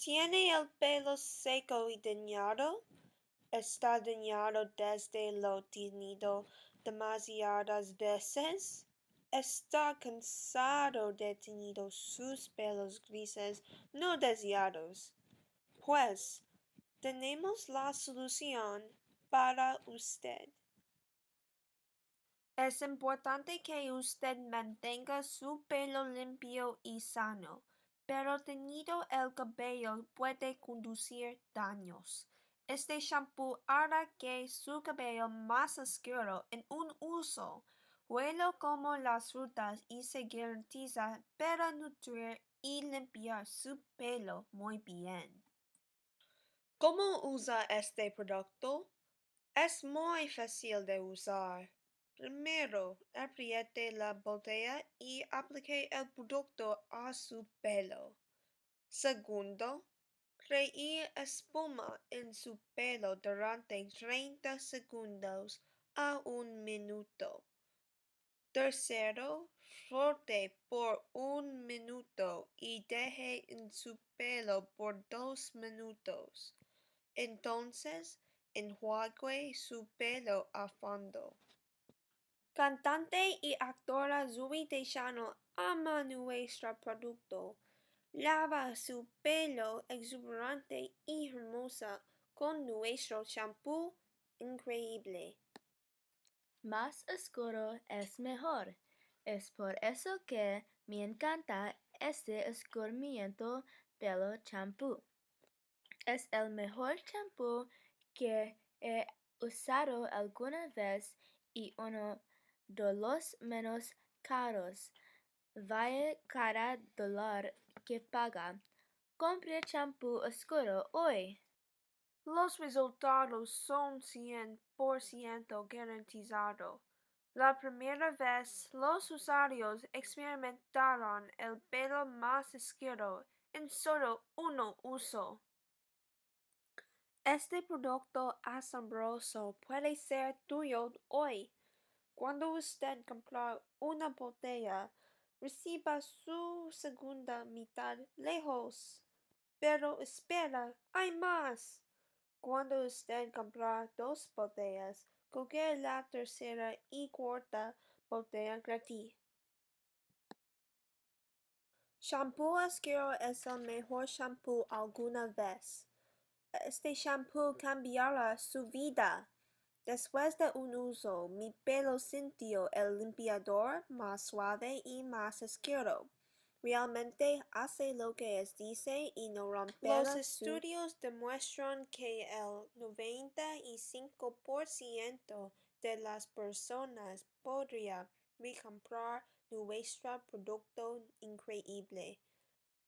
¿Tiene el pelo seco y dañado? ¿Está dañado desde lo tenido demasiadas veces? ¿Está cansado de tener sus pelos grises no deseados? Pues tenemos la solución para usted. Es importante que usted mantenga su pelo limpio y sano, pero tenido el cabello puede conducir daños. Este shampoo hará que su cabello más oscuro en un uso, huelo como las frutas y se garantiza para nutrir y limpiar su pelo muy bien. ¿Cómo usa este producto? Es muy fácil de usar. Primero, apriete la botella y aplique el producto a su pelo. Segundo, cree espuma en su pelo durante 30 segundos a 1 minuto. Tercero, frote por 1 minuto y deje en su pelo por 2 minutos. Entonces, enjuague su pelo a fondo. Cantante y actora Zooey Deschanel ama nuestro producto. Lava su pelo exuberante y hermosa con nuestro shampoo increíble. Más oscuro es mejor. Es por eso que me encanta este escurrimiento pelo champú. Es el mejor champú que he usado alguna vez y uno de los menos caros. Vaya cada dólar que paga. Compre champú oscuro hoy. Los resultados son 100% garantizados. La primera vez los usuarios experimentaron el pelo más oscuro en solo un uso. Este producto asombroso puede ser tuyo hoy. Cuando usted compra una botella, reciba su segunda mitad lejos. Pero espera, hay más. Cuando usted compra 2 botellas, coge la tercera y cuarta botella gratis. Shampoo oscuro es el mejor shampoo alguna vez. Este shampoo cambiará su vida. Después de un uso, mi pelo sintió el limpiador más suave y más oscuro. Realmente hace lo que dice y no rompe. Los estudios demuestran que el 95% de las personas podría recomprar nuestro producto increíble.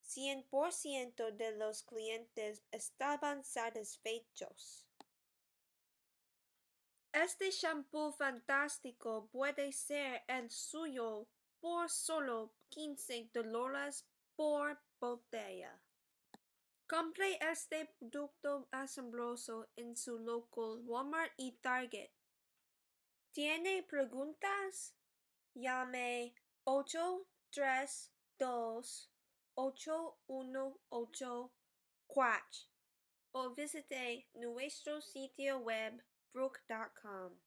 100% de los clientes estaban satisfechos. Este shampoo fantástico puede ser el suyo por solo $15 por botella. Compre este producto asombroso en su local Walmart y Target. ¿Tiene preguntas? Llame 832-8184 o visite nuestro sitio web brook.com.